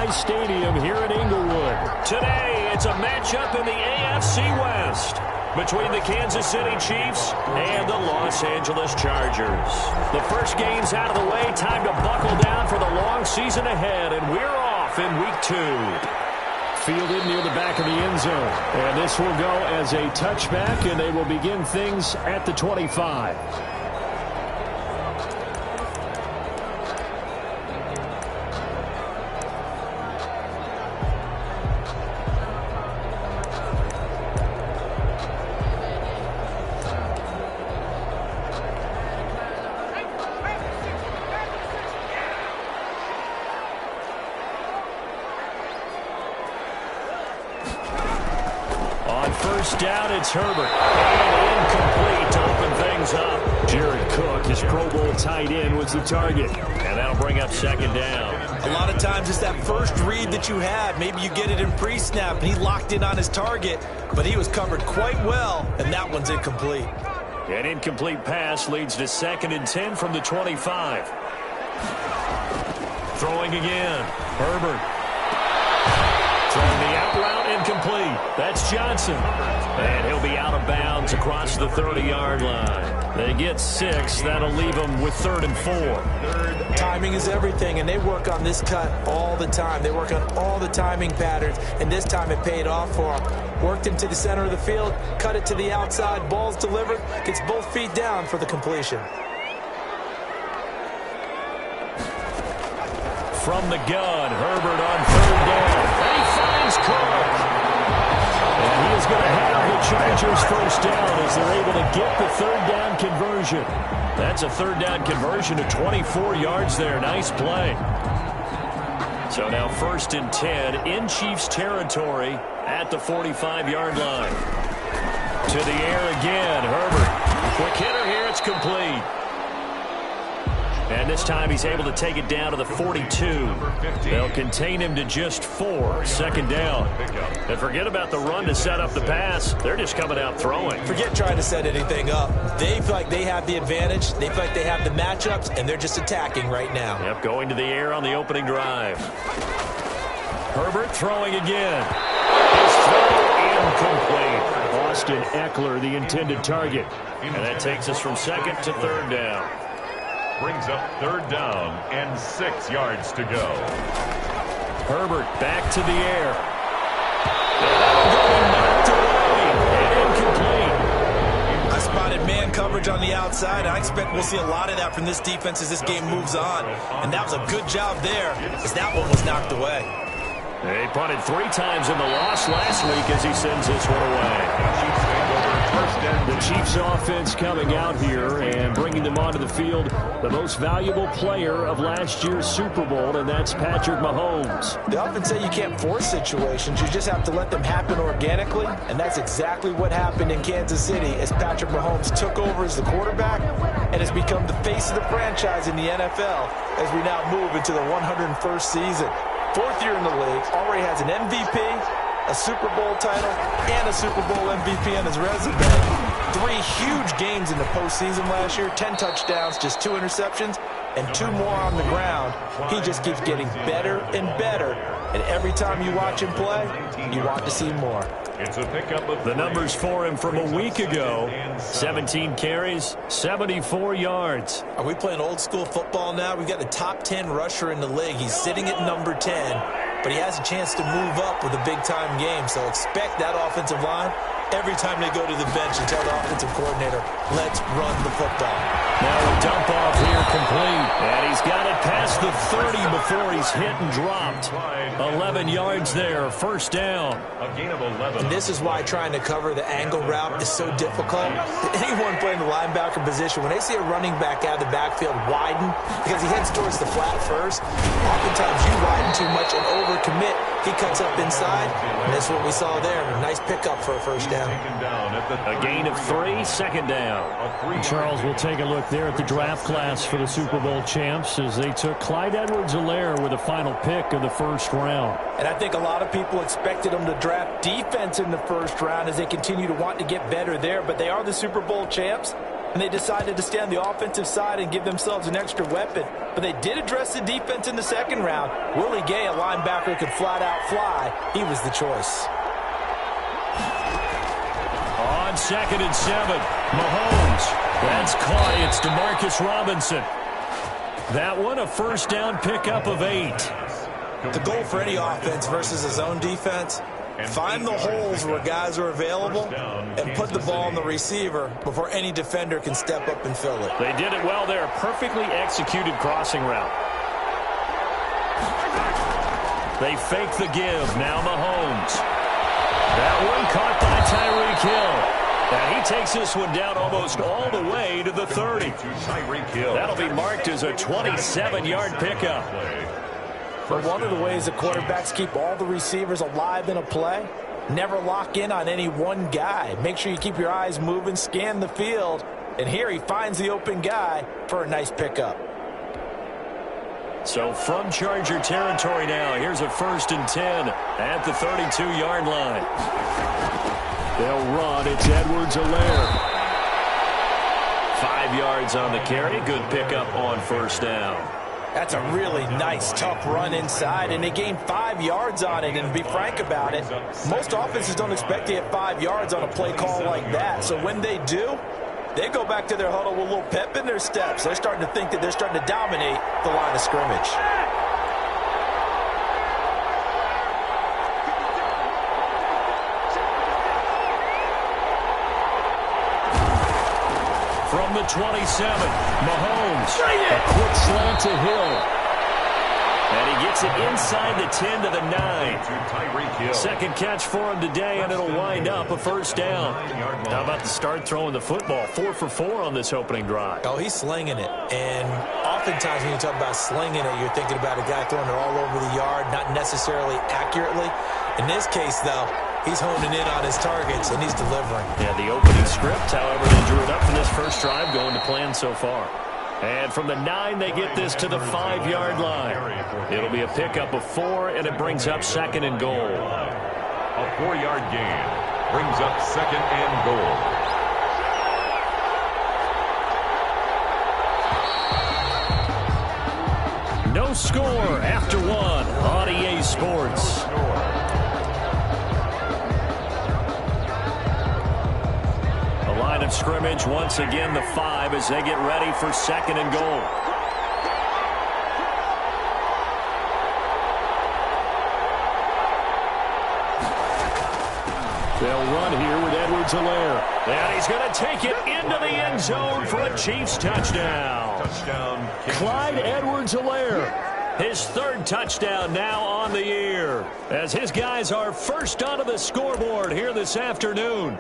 Broadcast Stadium here in Inglewood. Today, it's a matchup in the AFC West between the Kansas City Chiefs and the Los Angeles Chargers. The first game's out of the way. Time to buckle down for the long season ahead, and we're off in Week 2. Fielded near the back of the end zone. And this will go as a touchback, and they will begin things at the 25. First down, it's Herbert. And incomplete to open things up. Jared Cook, his Pro Bowl tight end, was the target. And that'll bring up second down. A lot of times it's that first read that you have. Maybe you get it in pre-snap, and he locked in on his target, but he was covered quite well, and that one's incomplete. An incomplete pass leads to 2nd and 10 from the 25. Throwing again. Herbert. Throwing the out route, incomplete. That's Johnson. And he'll be out of bounds across the 30-yard line. They get 6. That'll leave them with 3rd and 4. Timing is everything, and they work on this cut all the time. They work on all the timing patterns, and this time it paid off for them. Worked into the center of the field, cut it to the outside, ball's delivered, gets both feet down for the completion. From the gun, Herbert on 3rd down. And he finds Cook. And he is going to have the Chargers first down as they're able to get the 3rd down conversion. That's a 3rd down conversion to 24 yards there. Nice play. So now 1st and 10 in Chiefs territory at the 45-yard line. To the air again, Herbert. Quick hitter here, it's complete. And this time he's able to take it down to the 42. They'll contain him to just 4. 2nd down. And forget about the run to set up the pass. They're just coming out throwing. Forget trying to set anything up. They feel like they have the advantage. They feel like they have the matchups, and they're just attacking right now. Yep, going to the air on the opening drive. Herbert throwing again. His throw incomplete. Austin Eckler, the intended target. And that takes us from 2nd to 3rd down. Brings up 3rd down and 6 yards to go. Herbert back to the air. Knocked away and incomplete. I spotted man coverage on the outside. I expect we'll see a lot of that from this defense as this game moves on. And that was a good job there as that one was knocked away. They punted 3 times in the loss last week as he sends this one away. The Chiefs offense coming out here and bringing them onto the field. The most valuable player of last year's Super Bowl, and that's Patrick Mahomes. They often say you can't force situations. You just have to let them happen organically, and that's exactly what happened in Kansas City as Patrick Mahomes took over as the quarterback and has become the face of the franchise in the NFL as we now move into the 101st season. 4th year in the league, already has an MVP, a Super Bowl title, and a Super Bowl MVP on his resume. 3 huge games in the postseason last year, 10 touchdowns, just 2 interceptions, and 2 more on the ground. He just keeps getting better and better, and every time you watch him play, you want to see more. It's a pickup of the numbers for him from a week ago. 17 carries, 74 yards. Are we playing old school football now? We've got the top 10 rusher in the league. He's sitting at number 10, but he has a chance to move up with a big-time game. So expect that offensive line every time they go to the bench and tell the offensive coordinator, let's run the football. Now a dump off here complete. And he's got it past the 30 before he's hit and dropped. 11 yards there, 1st down. a gain of 11. And this is why trying to cover the angle route is so difficult. Anyone playing the linebacker position, when they see a running back out of the backfield widen, because he heads towards the flat first, oftentimes you widen too much and overcommit. He cuts up inside, and that's what we saw there. A nice pickup for a 1st down. A gain of 3, 2nd down. Charles will take a look there at the draft class for the Super Bowl champs as they took Clyde Edwards-Helaire with a final pick of the 1st round. And I think a lot of people expected them to draft defense in the 1st round as they continue to want to get better there, but they are the Super Bowl champs. and they decided to stay on the offensive side and give themselves an extra weapon. But they did address the defense in the second round. Willie Gay, a linebacker, could flat out fly. He was the choice. On 2nd and 7, Mahomes. That's caught. It's DeMarcus Robinson. That one, a first down pickup of 8. The goal for any offense versus a zone defense, find the holes where guys are available and put the ball on the receiver before any defender can step up and fill it. They did it well there. Perfectly executed crossing route. They fake the give. Now Mahomes. That one caught by Tyreek Hill. And he takes this one down almost all the way to the 30. That'll be marked as a 27-yard pickup. But one of the ways the quarterbacks keep all the receivers alive in a play, never lock in on any one guy. Make sure you keep your eyes moving, scan the field. And here he finds the open guy for a nice pickup. So from Charger territory now, here's a 1st and 10 at the 32-yard line. They'll run. It's Edwards-Helaire. 5 yards on the carry. Good pickup on first down. That's a really nice, tough run inside, and they gained 5 yards on it. And to be frank about it, most offenses don't expect to get 5 yards on a play call like that. So when they do, they go back to their huddle with a little pep in their steps. They're starting to think that they're starting to dominate the line of scrimmage. From the 27, Mahomes. A quick slant to Hill. And he gets it inside the 10 to the 9. Second catch for him today, and it'll wind up a first down. How about the start throwing the football? 4 for 4 on this opening drive. Oh, he's slinging it. And oftentimes when you talk about slinging it, you're thinking about a guy throwing it all over the yard, not necessarily accurately. In this case, though, he's honing in on his targets, and he's delivering. Yeah, the opening script, however, they drew it up for this first drive, going to plan so far. And from the 9, they get this to the 5-yard line. It'll be a pickup of 4, and it brings up 2nd and goal. A 4-yard gain brings up 2nd and goal. No score after 1 on EA Sports. Line of scrimmage once again the 5 as they get ready for 2nd and goal. They'll run here with Edwards-Helaire. And he's going to take it into the end zone for a Chiefs touchdown. Clyde Edwards-Helaire, his 3rd touchdown now on the year, as his guys are first onto the scoreboard here this afternoon.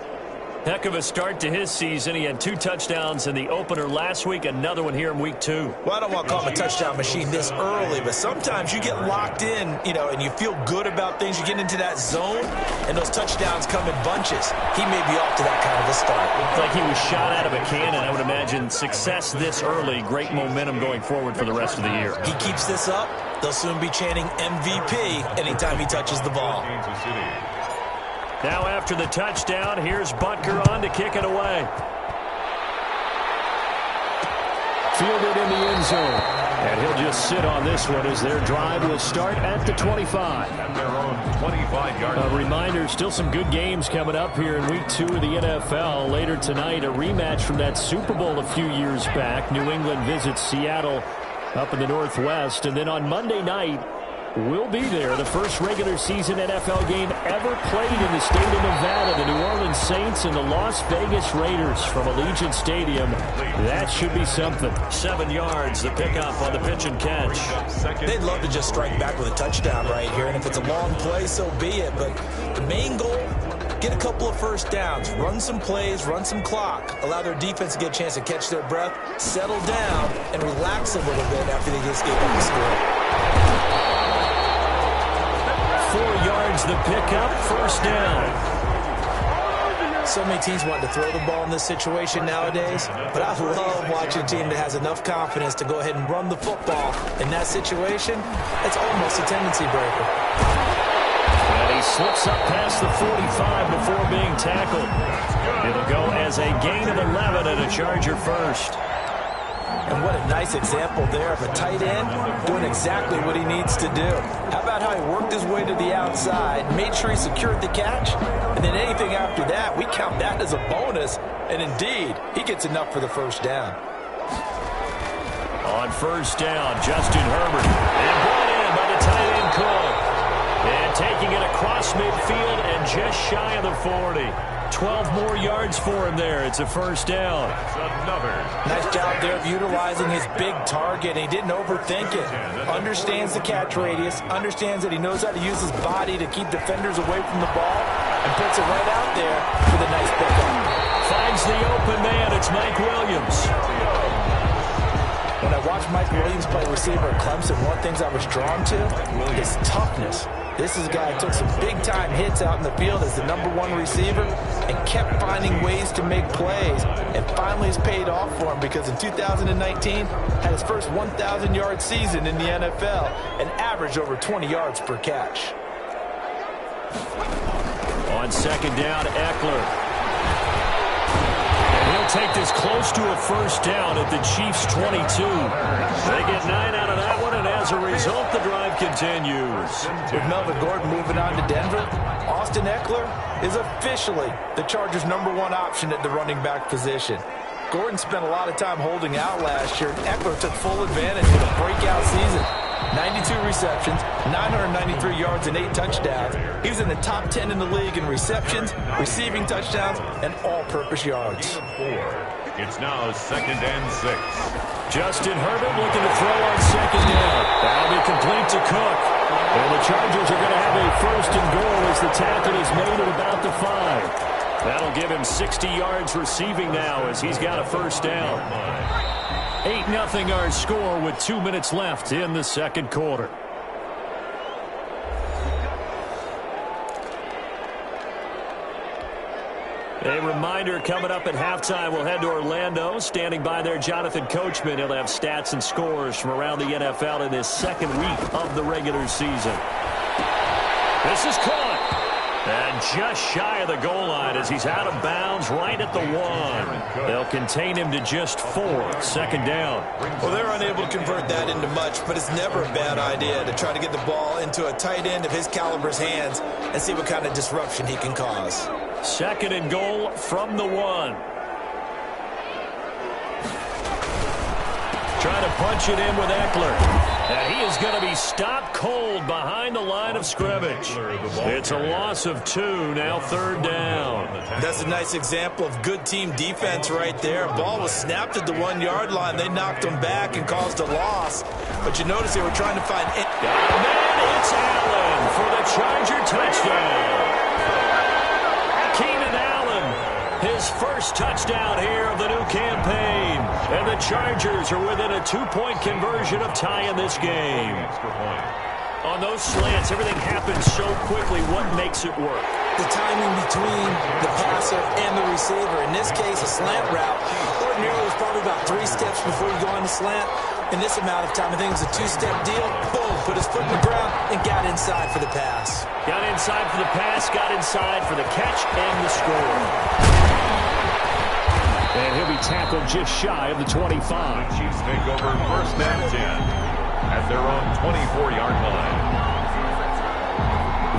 Heck of a start to his season. He had 2 touchdowns in the opener last week, another one here in week 2. Well, I don't want to call him a touchdown machine this early, but sometimes you get locked in, and you feel good about things. You get into that zone, and those touchdowns come in bunches. He may be off to that kind of a start. It's like he was shot out of a cannon. I would imagine success this early, great momentum going forward for the rest of the year. He keeps this up, they'll soon be chanting MVP anytime he touches the ball. Now after the touchdown, here's Butker on to kick it away. Fielded in the end zone. And he'll just sit on this one as their drive will start at the 25. At their own 25-yard line. A reminder, still some good games coming up here in week 2 of the NFL. Later tonight, a rematch from that Super Bowl a few years back. New England visits Seattle up in the Northwest. And then on Monday night, we'll be there. The first regular season NFL game ever played in the state of Nevada. The New Orleans Saints and the Las Vegas Raiders from Allegiant Stadium. That should be something. 7 yards, the pickup on the pitch and catch. They'd love to just strike back with a touchdown right here. And if it's a long play, so be it. But the main goal, get a couple of first downs, run some plays, run some clock, allow their defense to get a chance to catch their breath, settle down, and relax a little bit after they just gave up the score. 4 yards the pickup, first down. So many teams want to throw the ball in this situation nowadays, but I love watching a team that has enough confidence to go ahead and run the football. In that situation, it's almost a tendency breaker. And he he slips up past the 45 before being tackled. It'll go as a gain of 11 and a Charger first. And what a nice example there of a tight end doing exactly what he needs to do. How about how he worked his way to the outside, made sure he secured the catch, and then anything after that, we count that as a bonus. And indeed, he gets enough for the first down. On first down, Justin Herbert. And brought in by the tight end Cole. And taking it across midfield and just shy of the 40. 12 more yards for him there. It's a first down. Nice job there of utilizing his big target. He didn't overthink it. Understands the catch radius. Understands that he knows how to use his body to keep defenders away from the ball. And puts it right out there for the nice pickup. Finds the open man. It's Mike Williams. When I watched Mike Williams play receiver at Clemson, one of the things I was drawn to is toughness. This is a guy who took some big-time hits out in the field as the #1 receiver and kept finding ways to make plays. And finally, it's paid off for him because in 2019, had his first 1,000-yard season in the NFL and averaged over 20 yards per catch. On second down, Eckler. He'll take this close to a first down at the Chiefs' 22. They get 9 out of that one, and as a result, the drive continues. With Melvin Gordon moving on to Denver, Austin Eckler is officially the Chargers' #1 option at the running back position. Gordon spent a lot of time holding out last year, and Eckler took full advantage with a breakout season. 92 receptions, 993 yards, and 8 touchdowns. He was in the top 10 in the league in receptions, receiving touchdowns, and all-purpose yards. It's now 2nd and 6. Justin Herbert looking to throw on second down. That'll be complete to Cook. And the Chargers are going to have a first and goal as the tackle is made at about the 5. That'll give him 60 yards receiving now as he's got a first down. 8-0 our score with 2 minutes left in the second quarter. A reminder coming up at halftime, we'll head to Orlando. Standing by there, Jonathan Coachman. He'll have stats and scores from around the NFL in this second week of the regular season. This is caught. And just shy of the goal line as he's out of bounds right at the 1. They'll contain him to just 4. Second down. Well, they're unable to convert that into much, but it's never a bad idea to try to get the ball into a tight end of his caliber's hands and see what kind of disruption he can cause. Second and goal from the 1. Trying to punch it in with Eckler. And he is going to be stopped cold behind the line of scrimmage. It's a loss of 2, now third down. That's a nice example of good team defense right there. Ball was snapped at the 1-yard line. They knocked him back and caused a loss. But you notice they were trying to find... And it's Allen for the Charger touchdown. Keenan Allen, his first touchdown here of the new campaign. And the Chargers are within a 2-point conversion of tying this game. On those slants, everything happens so quickly. What makes it work? The timing between the passer and the receiver. In this case, a slant route. Ordinarily, it's probably about 3 steps before you go on the slant. In this amount of time, I think it was a 2-step deal. Boom, put his foot in the ground and got inside for the pass. Got inside for the pass, got inside for the catch and the score. And he'll be tackled just shy of the 25. The Chiefs take over 1st and 10 at their own 24-yard line.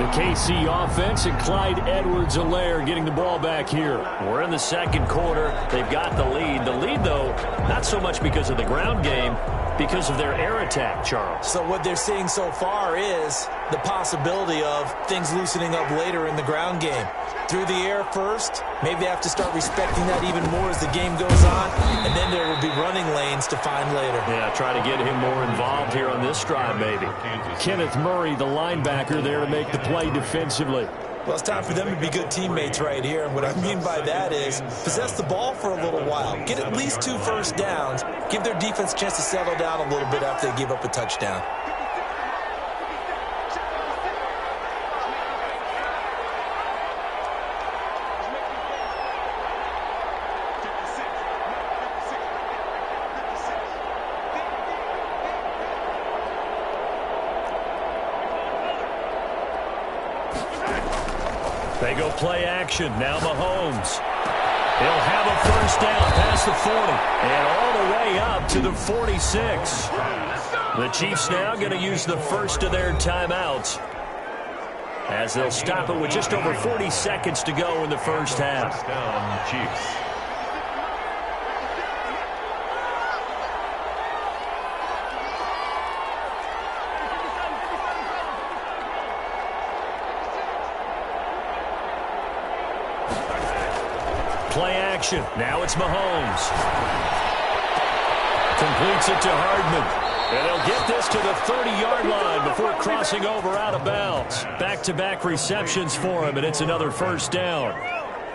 The KC offense and Clyde Edwards-Helaire getting the ball back here. We're in the second quarter. They've got the lead. The lead, though, not so much because of the ground game, because of their air attack, Charles. So what they're seeing so far is the possibility of things loosening up later in the ground game. Through the air first, maybe they have to start respecting that even more as the game goes on, and then there will be running lanes to find later. Yeah, try to get him more involved here on this drive, maybe. Kenneth Murray, the linebacker, there to make the play defensively. Well, it's time for them to be good teammates right here, and what I mean by that is possess the ball for a little while, get at least 2 first downs, give their defense a chance to settle down a little bit after they give up a touchdown. They go play action. Now Mahomes. He'll have a first down past the 40 and all the way up to the 46. The Chiefs now going to use the first of their timeouts as they'll stop it with just over 40 seconds to go in the first half. First down, Chiefs. Play action. Now it's Mahomes. Completes it to Hardman. And they'll get this to the 30-yard line before crossing over out of bounds. Back-to-back receptions for him, and it's another first down.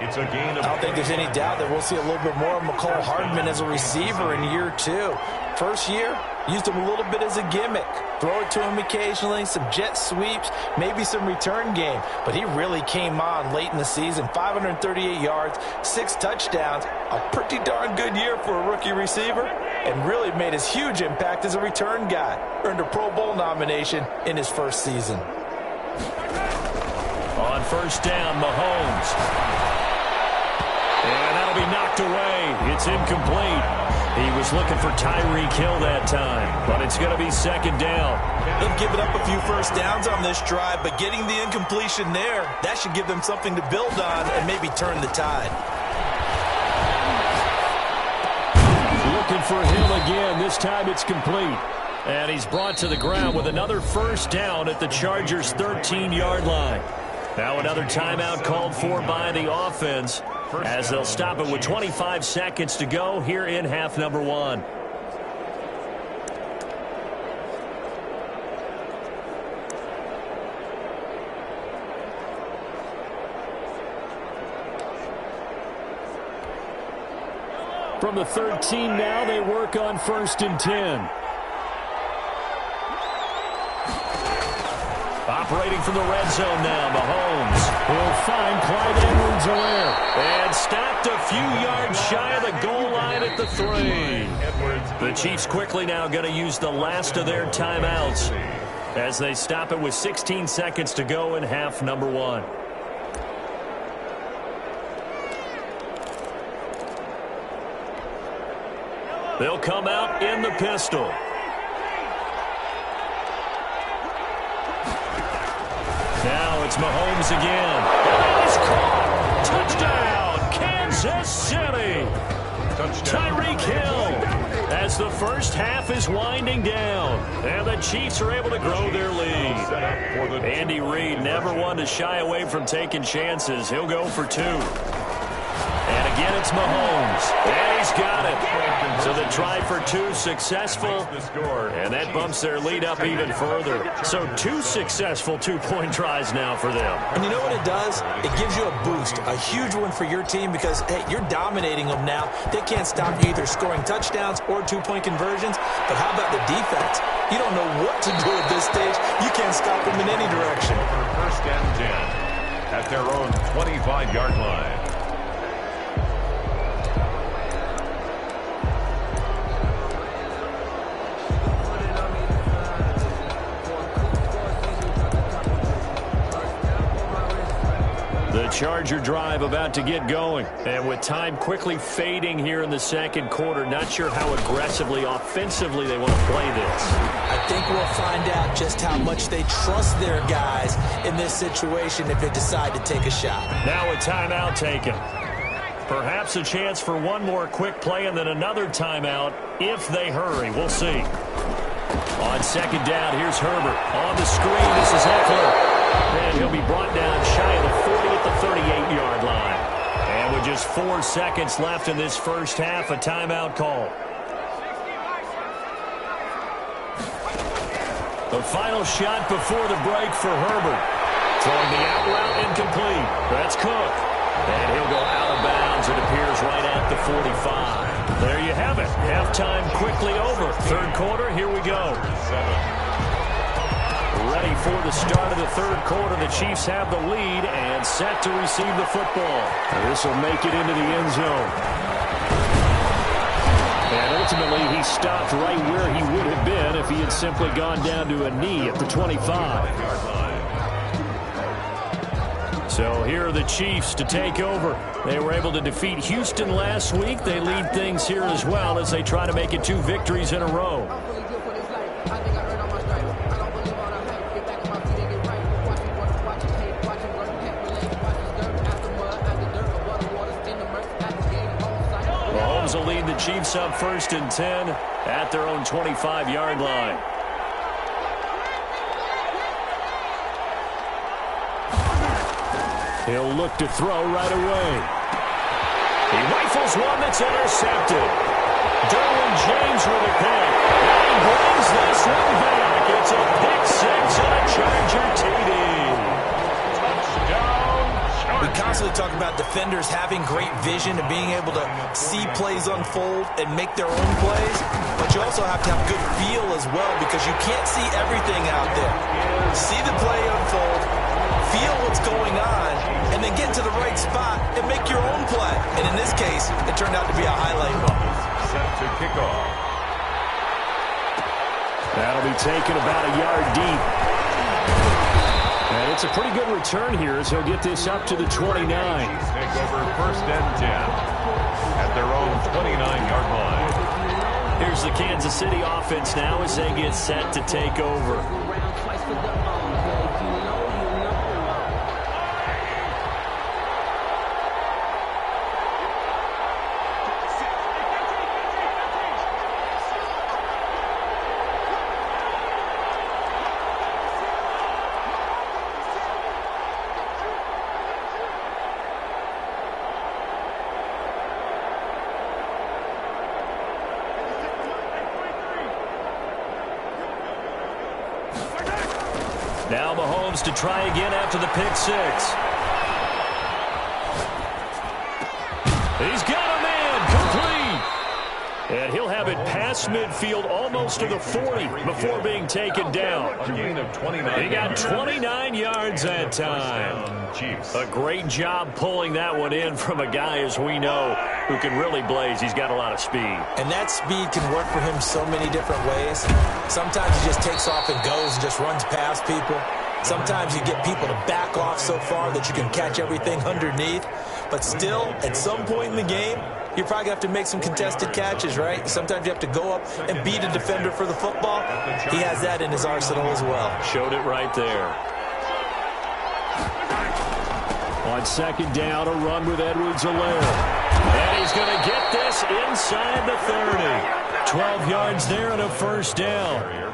It's a gain of... I don't think there's any doubt that we'll see a little bit more of McCall Hardman as a receiver in year 2. First year, used him a little bit as a gimmick. Throw it to him occasionally, some jet sweeps, maybe some return game. But he really came on late in the season. 538 yards, 6 touchdowns. A pretty darn good year for a rookie receiver. And really made his huge impact as a return guy. Earned a Pro Bowl nomination in his first season. On first down, Mahomes. And that'll be knocked away. It's incomplete. He was looking for Tyreek Hill that time, but it's going to be second down. They've given up a few first downs on this drive, but getting the incompletion there, that should give them something to build on and maybe turn the tide. Looking for Hill again. This time it's complete. And he's brought to the ground with another first down at the Chargers' 13-yard line. Now another timeout called for by the offense as they'll stop it with 25 seconds to go here in half number 1. From the 13 now, they work on first and 10. Operating from the red zone now, Mahomes will find Clyde Edwards-Helaire. And stopped a few yards shy of the goal line at the 3. The Chiefs quickly now going to use the last of their timeouts as they stop it with 16 seconds to go in half number 1. They'll come out in the pistol. Now it's Mahomes again. And he's caught. Touchdown, Kansas City. Tyreek Hill as the first half is winding down. And the Chiefs are able to grow their lead. Andy Reid never one to shy away from taking chances. He'll go for 2. And again, it's Mahomes. And he's got it. So the try for 2 successful. And that bumps their lead up even further. So 2 successful two-point tries now for them. And you know what it does? It gives you a boost, a huge one for your team because, hey, you're dominating them now. They can't stop you either scoring touchdowns or two-point conversions. But how about the defense? You don't know what to do at this stage. You can't stop them in any direction. First and 10 at their own 25-yard line. The Charger drive about to get going. And with time quickly fading here in the second quarter, not sure how aggressively, offensively they want to play this. I think we'll find out just how much they trust their guys in this situation if they decide to take a shot. Now a timeout taken. Perhaps a chance for one more quick play and then another timeout if they hurry. We'll see. On second down, here's Herbert. On the screen, this is Eckler. And he'll be brought down shy of the 40 at the 38-yard line. And with just 4 seconds left in this first half, a timeout call. The final shot before the break for Herbert. Throwing the out route incomplete. That's Cook. And he'll go out of bounds, it appears, right at the 45. There you have it. Halftime quickly over. Third quarter, here we go. Ready for the start of the third quarter. The Chiefs have the lead and set to receive the football. This will make it into the end zone. And ultimately, he stopped right where he would have been if he had simply gone down to a knee at the 25. So here are the Chiefs to take over. They were able to defeat Houston last week. They lead things here as well as they try to make it 2 victories in a row. Mahomes will lead the Chiefs up 1st and 10 at their own 25-yard line. He'll look to throw right away. He rifles one that's intercepted. Derwin James with a pick. And he brings this one back. It's a pick-6 and a Charger TD. We constantly talk about defenders having great vision and being able to see plays unfold and make their own plays, but you also have to have good feel as well because you can't see everything out there. See the play unfold, feel what's going on, and then get to the right spot and make your own play. And in this case, it turned out to be a highlight moment. Set to kick off. That'll be taken about a yard deep. And it's a pretty good return here as he'll get this up to the 29. Take over 1st and 10 at their own 29-yard line. Here's the Kansas City offense now as they get set to take over. Now Mahomes to try again after the pick-6. He's got a man complete. And he'll have it past midfield almost to the 40 before being taken down. A gain of 29. He got 29 yards that time. A great job pulling that one in from a guy, as we know, who can really blaze. He's got a lot of speed. And that speed can work for him so many different ways. Sometimes he just takes off and goes and just runs past people. Sometimes you get people to back off so far that you can catch everything underneath. But still, at some point in the game, you're probably going to have to make some contested catches, right? Sometimes you have to go up and beat a defender for the football. He has that in his arsenal as well. Showed it right there. On 2nd down, a run with Edwards-Helaire. And he's going to get this inside the 30. 12 yards there and a 1st down.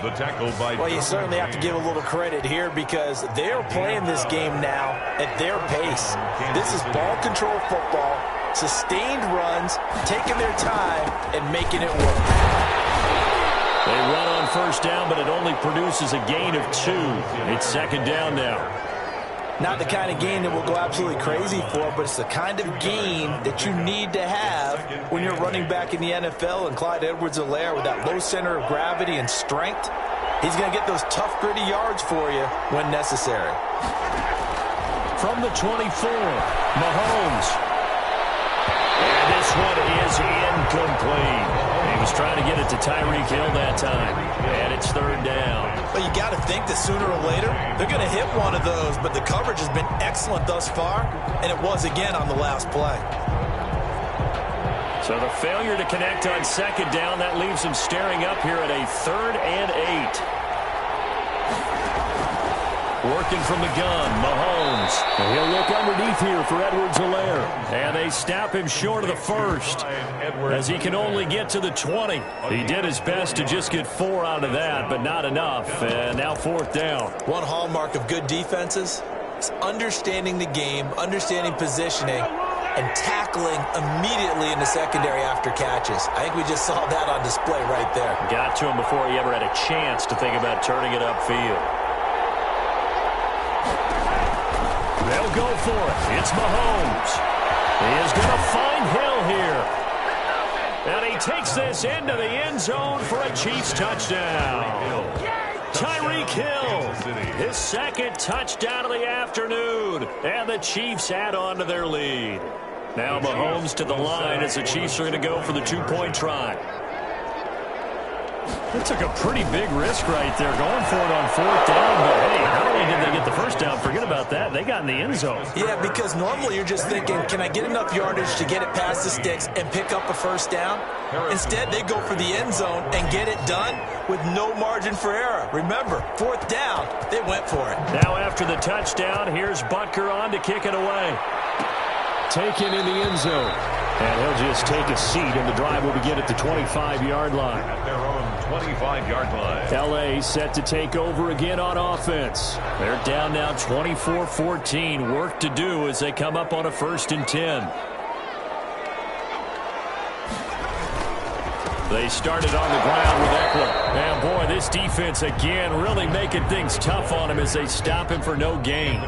The tackle by... Well, you certainly have to give a little credit here because they're playing this game now at their pace. This is ball control football, sustained runs, taking their time, and making it work. They run on 1st down, but it only produces a gain of 2. It's 2nd down now. Not the kind of gain that we'll go absolutely crazy for, but it's the kind of gain that you need to have when you're running back in the NFL. And Clyde Edwards-Helaire, with that low center of gravity and strength, he's going to get those tough, gritty yards for you when necessary. From the 24, Mahomes. And this one is incomplete. He was trying to get it to Tyreek Hill that time. And it's 3rd down. But you got to think that sooner or later, they're going to hit one of those. But the coverage has been excellent thus far, and it was again on the last play. So the failure to connect on 2nd down, that leaves him staring up here at a 3rd and 8. Working from the gun, Mahomes. And he'll look underneath here for Edwards-Helaire. And they snap him short of the 1st as he can only get to the 20. He did his best to just get 4 out of that, but not enough. And now 4th down. One hallmark of good defenses is understanding the game, understanding positioning, and tackling immediately in the secondary after catches. I think we just saw that on display right there. Got to him before he ever had a chance to think about turning it upfield. They'll go for it. It's Mahomes. He is going to find Hill here. And he takes this into the end zone for a Chiefs touchdown. Tyreek Hill, his 2nd touchdown of the afternoon. And the Chiefs add on to their lead. Now Mahomes to the line as the Chiefs are going to go for the 2-point try. They took a pretty big risk right there going for it on 4th down. But, hey, not only did they get the 1st down, forget about about that. They got in the end zone. Yeah, because normally you're just thinking, can I get enough yardage to get it past the sticks and pick up a first down? Instead, they go for the end zone and get it done with no margin for error. Remember, fourth down, they went for it. Now after the touchdown, here's Butker on to kick it away. Taken in the end zone. And he'll just take a seat, and the drive will begin at the 25-yard line. At their own 25-yard line. L.A. set to take over again on offense. They're down now 24-14. Work to do as they come up on a 1st and 10. They started on the ground with Eckler. And, boy, this defense again really making things tough on him as they stop him for no gain.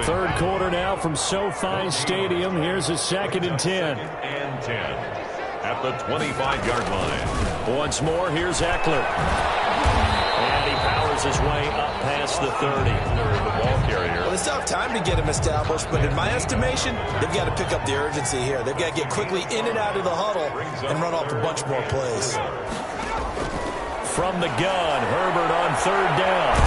Third quarter now from SoFi Stadium. Here's a 2nd and 10. And 10 at the 25-yard line. Once more, here's Eckler. And he powers his way up past the 30. The ball carrier. Well, they still have time to get him established, but in my estimation, they've got to pick up the urgency here. They've got to get quickly in and out of the huddle and run off a bunch more plays. From the gun, Herbert on 3rd down.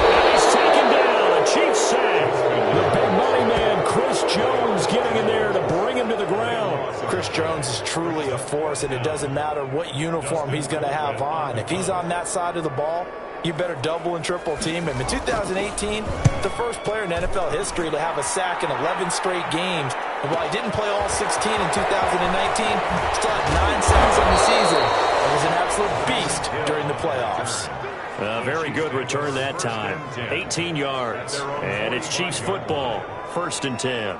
And he's taken down. A Chiefs sack. The big money man, Chris Jones, getting in there to bring him to the ground. Chris Jones is truly a force, and it doesn't matter what uniform he's going to have on. If he's on that side of the ball, you better double and triple team him. In 2018, the first player in NFL history to have a sack in 11 straight games. And while he didn't play all 16 in 2019, still had 9 sacks on the season. It was an absolute beast during the playoffs. A very good return that time. 18 yards. And it's Chiefs football. 1st and 10.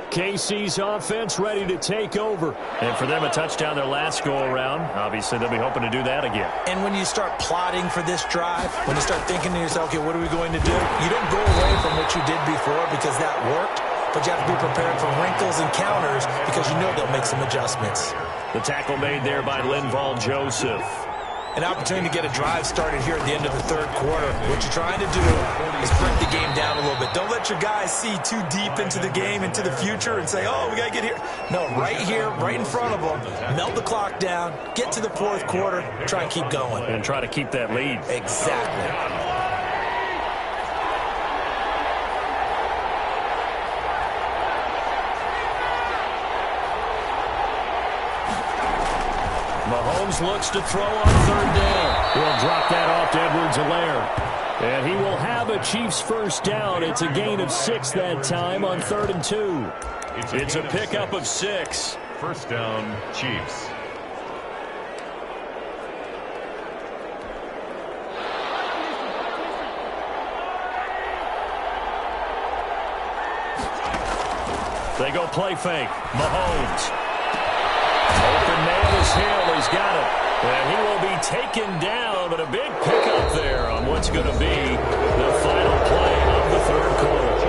KC's offense ready to take over. And for them, a touchdown their last go-around. Obviously, they'll be hoping to do that again. And when you start plotting for this drive, when you start thinking to yourself, okay, what are we going to do? You don't go away from what you did before because that worked, but you have to be prepared for wrinkles and counters because you know they'll make some adjustments. The tackle made there by Linval Joseph. An opportunity to get a drive started here at the end of the 3rd quarter. What you're trying to do is break the game down a little bit. Don't let your guys see too deep into the game, into the future, and say, oh, we got to get here. No, right here, right in front of them, melt the clock down, get to the 4th quarter, try and keep going. And try to keep that lead. Exactly. Mahomes looks to throw on 3rd down. He'll drop that off to Edwards-Helaire. And he will have a Chiefs first down. It's a gain of 6 that time on 3rd and 2. It's a pickup of 6. First down, Chiefs. They go play fake. Mahomes. Open man is Hill. He's got it. And he will be taken down, but a big pickup there on what's going to be the final play of the 3rd quarter.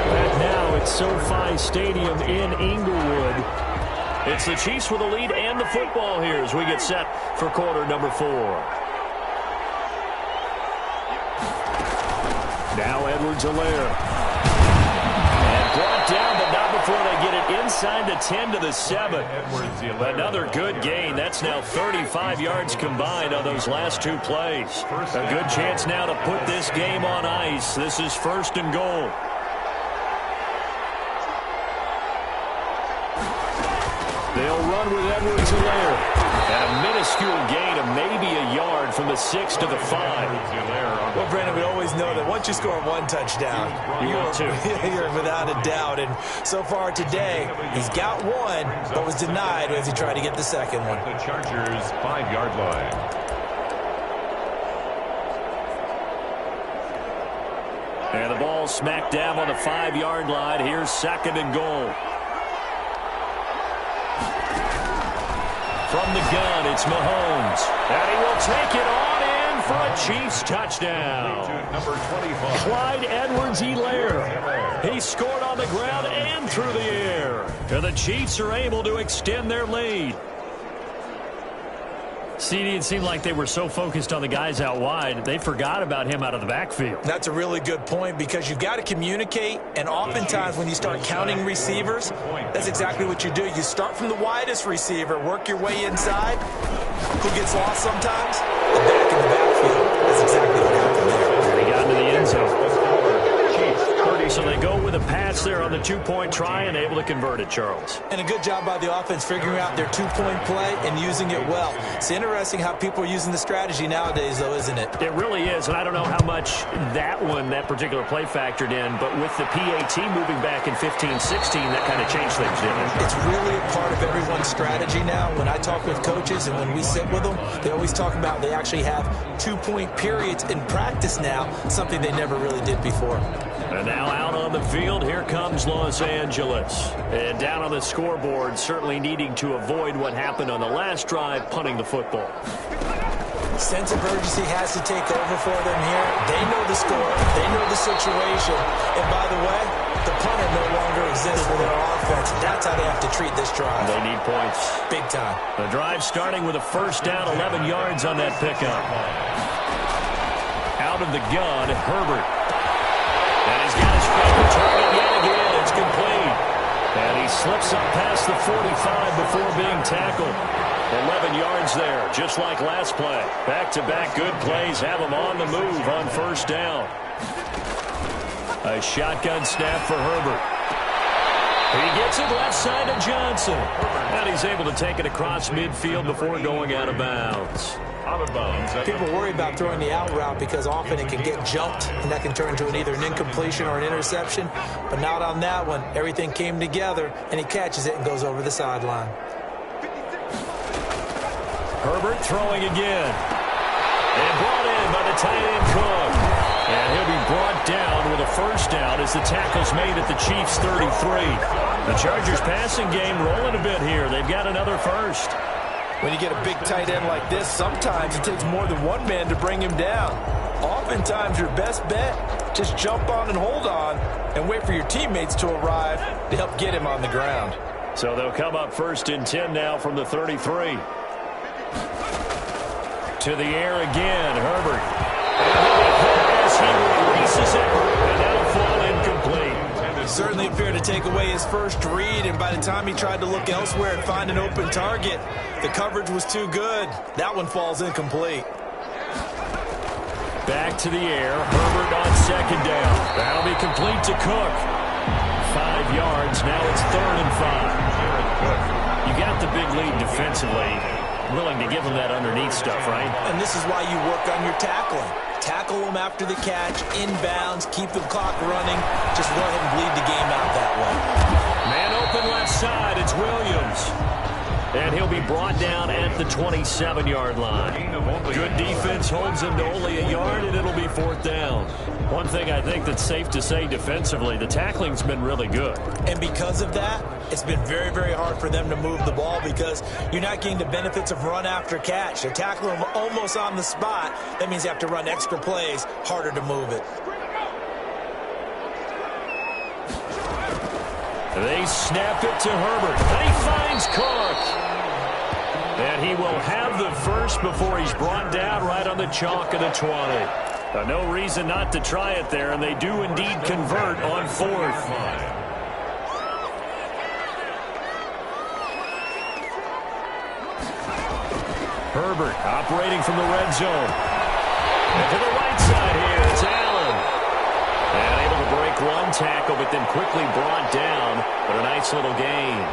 And now it's SoFi Stadium in Inglewood. It's the Chiefs with the lead and the football here as we get set for quarter number 4. Now Edwards-Helaire. Brought down, but not before they get it inside the 10 to the 7. Another good gain. That's now 35 yards combined on those last 2 plays. A good chance now to put this game on ice. This is 1st and goal. They'll run with Edwards-Helaire. And a minuscule gain of maybe a yard from the 6 to the 5. Well, Brandon, we always know that once you score 1 touchdown, you're without a doubt. And so far today, he's got 1, but was denied as he tried to get the 2nd one. The Chargers' 5-yard line. And the ball smacked down on the 5-yard line. Here's 2nd and goal. From the gun, it's Mahomes. And he will take it on in for a Chiefs touchdown. Number 25. Clyde Edwards-Helaire. He scored on the ground and through the air. And the Chiefs are able to extend their lead. CD, it seemed like they were so focused on the guys out wide, they forgot about him out of the backfield. That's a really good point because you've got to communicate, and oftentimes when you start counting receivers, that's exactly what you do. You start from the widest receiver, work your way inside. Who gets lost sometimes? The back in the backfield. That's exactly what happened there. And he got into the end zone. on the two-point try and able to convert it, Charles. And a good job by the offense figuring out their two-point play and using it well. It's interesting how people are using the strategy nowadays, though, isn't it? It really is, and I don't know how much that particular play factored in, but with the PAT moving back in 15-16, that kind of changed things, didn't it? It's really a part of everyone's strategy now. When I talk with coaches and when we sit with them, they always talk about they actually have two-point periods in practice now, something they never really did before. And now out on the field, here comes Los Angeles. And down on the scoreboard, certainly needing to avoid what happened on the last drive, punting the football. Sense of urgency has to take over for them here. They know the score. They know the situation. And by the way, the punter no longer exists for their offense. That's how they have to treat this drive. They need points. Big time. The drive starting with a first down, 11 yards on that pickup. Out of the gun, Herbert. And he's got his favorite target yet again. It's complete. And he slips up past the 45 before being tackled. 11 yards there, just like last play. Back-to-back good plays have him on the move on first down. A shotgun snap for Herbert. He gets it left side to Johnson. And he's able to take it across midfield before going out of bounds. People worry about throwing the out route because often it can get jumped, and that can turn into either an incompletion or an interception. But not on that one. Everything came together, and he catches it and goes over the sideline. Herbert throwing again. And brought in by the tight end Cook. And he'll be brought down with a first down as the tackle's made at the Chiefs' 33. The Chargers passing game rolling a bit here. They've got another first. When you get a big tight end like this, sometimes it takes more than one man to bring him down. Oftentimes, your best bet, just jump on and hold on and wait for your teammates to arrive to help get him on the ground. So they'll come up first and 10 now from the 33. To the air again, Herbert. As he releases it, and that'll fall incomplete. Certainly appeared to take away his first read, and by the time he tried to look elsewhere and find an open target, the coverage was too good. That one falls incomplete. Back to the air, Herbert on second down. That'll be complete to Cook. 5 yards, now it's 3rd and 5. You got the big lead defensively. Willing to give him that underneath stuff, right? And this is why you work on your tackling. Tackle them after the catch, inbounds, keep the clock running. Just go ahead and bleed the game out that way. Man open left side, it's Williams. And he'll be brought down at the 27-yard line. Good defense holds him to only a yard, and it'll be 4th down. One thing I think that's safe to say defensively, the tackling's been really good. And because of that, it's been very, very hard for them to move the ball because you're not getting the benefits of run after catch. They're tackling them almost on the spot. That means you have to run extra plays, harder to move it. They snap it to Herbert, and he finds Cook. And he will have the first before he's brought down right on the chalk of the 20. No reason not to try it there, and they do indeed convert on 4th. Herbert operating from the red zone. And to the right side here, it's Allen. And able to break one tackle, but then quickly brought down. But a nice little gain.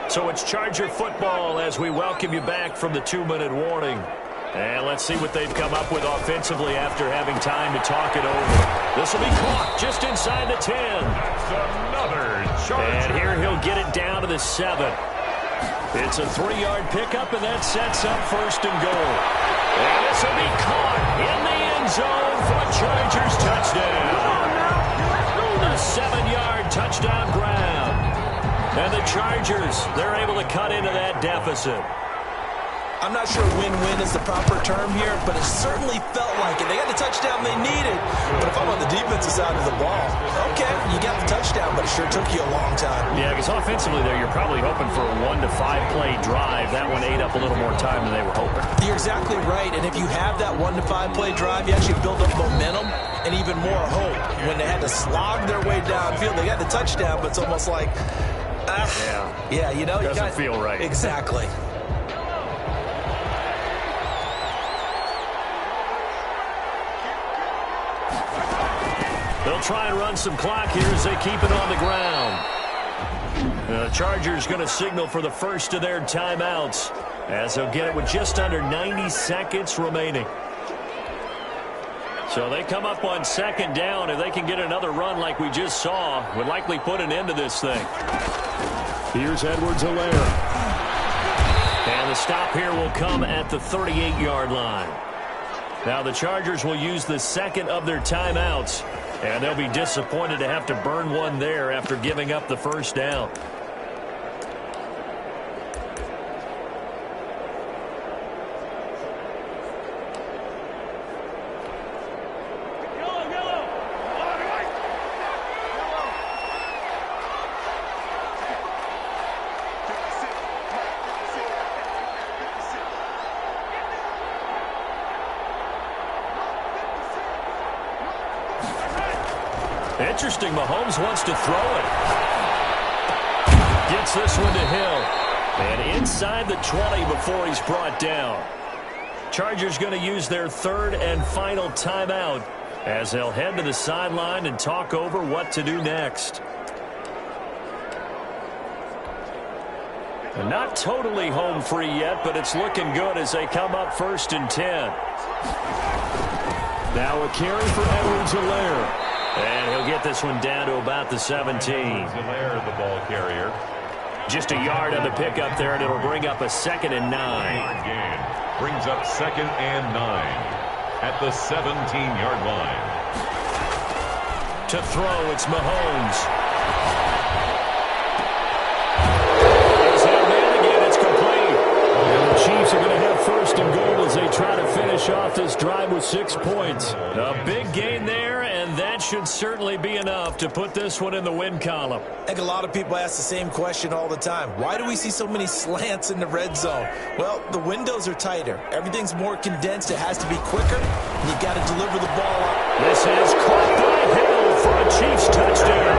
So it's Charger football as we welcome you back from the 2-minute warning. And let's see what they've come up with offensively after having time to talk it over. This will be caught just inside the 10. Another Charger. And here he'll get it down to the 7. It's a 3-yard pickup, and that sets up 1st and goal. And this will be caught in the end zone for a Chargers touchdown. A 7-yard touchdown grab. And the Chargers, they're able to cut into that deficit. I'm not sure win-win is the proper term here, but it certainly felt like it. They got the touchdown they needed. But if I'm on the defensive side of the ball, okay, you got the touchdown, but it sure took you a long time. Yeah, because offensively there, you're probably hoping for a 1 to 5 play drive. That one ate up a little more time than they were hoping. You're exactly right, and if you have that 1 to 5 play drive, you actually build up momentum and even more hope. When they had to slog their way downfield, they got the touchdown, but it's almost like Yeah, you know. Doesn't feel right. Exactly. They'll try and run some clock here as they keep it on the ground. The Chargers going to signal for the first of their timeouts as they'll get it with just under 90 seconds remaining. So they come up on second down. If they can get another run like we just saw, would likely put an end to this thing. Here's Edwards-Helaire. And the stop here will come at the 38-yard line. Now the Chargers will use the second of their timeouts, and they'll be disappointed to have to burn one there after giving up the first down. Interesting, Mahomes wants to throw it. Gets this one to Hill. And inside the 20 before he's brought down. Chargers going to use their third and final timeout as they'll head to the sideline and talk over what to do next. And not totally home free yet, but it's looking good as they come up 1st and 10. Now a carry for Edwards-Helaire. And he'll get this one down to about the 17. Helaire, the ball carrier. Just a yard on the pickup there, and it'll bring up a 2nd and 9. Gain. Brings up 2nd and 9 at the 17-yard line. To throw, it's Mahomes. He's held in again. It's complete. And the Chiefs are going to have 1st and goal as they try to finish off this drive with 6 points. A big gain there, and that should certainly be enough to put this one in the win column. I think a lot of people ask the same question all the time. Why do we see so many slants in the red zone? Well, the windows are tighter. Everything's more condensed. It has to be quicker, and you've got to deliver the ball up. This is caught by Hill for a Chiefs touchdown.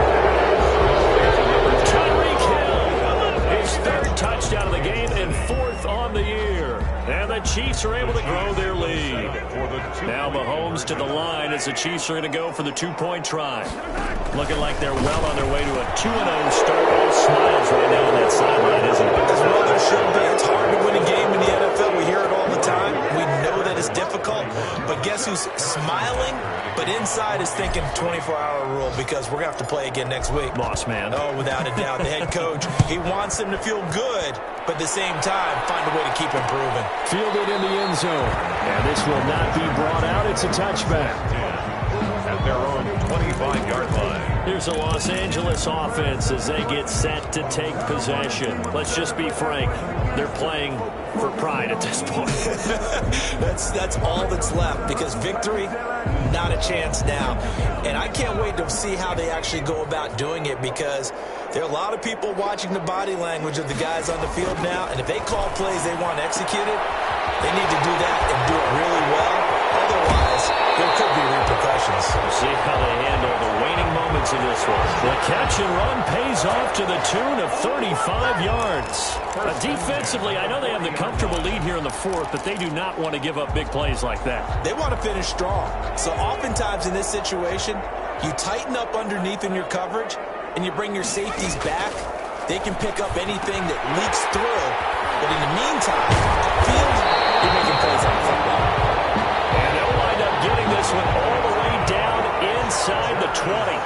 Tyreek Hill, his 3rd touchdown of the game and 4th on the year. And the Chiefs are able to grow their lead. Now Mahomes to the line as the Chiefs are going to go for the 2-point try. Looking like they're well on their way to a 2-0 start. All smiles right now on that sideline, isn't it? As well there should be. It's hard to win a game in the NFL. We hear it all the time. We know that it's difficult. But guess who's smiling? But inside is thinking 24-hour rule because we're going to have to play again next week. Boss man. Oh, without a doubt. The head coach, he wants them to feel good, but at the same time, find a way to keep improving. Fielded in the end zone. And this will not be brought out. It's a touchback. At their own 25-yard line. Here's a Los Angeles offense as they get set to take possession. Let's just be frank. They're playing for pride at this point. That's all that's left because victory, not a chance now. And I can't wait to see how they actually go about doing it because there are a lot of people watching the body language of the guys on the field now. And if they call plays they want executed, they need to do that and do it really well. Otherwise, there could be repercussions. We'll see how they handle the waning moments in this one. The catch and run pays off to the tune of 35 yards. Defensively, I know they have the comfortable lead here in the 4th, but they do not want to give up big plays like that. They want to finish strong. So oftentimes in this situation, you tighten up underneath in your coverage, and you bring your safeties back. They can pick up anything that leaks through. But in the meantime, upfield, you're making plays on the football. And they'll wind up getting this one all the way down inside the 20.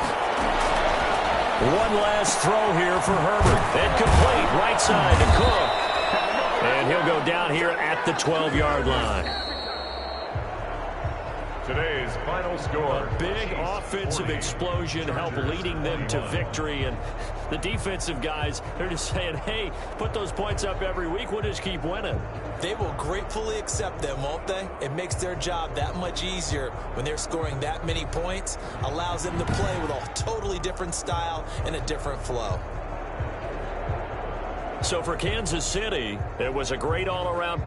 One last throw here for Herbert. And complete right side to Cook. And he'll go down here at the 12-yard line. Today's final score. A big offensive explosion helped leading them to victory. And the defensive guys, they're just saying, hey, put those points up every week. We'll just keep winning. They will gratefully accept them, won't they? It makes their job that much easier when they're scoring that many points. Allows them to play with a totally different style and a different flow. So for Kansas City, it was a great all-around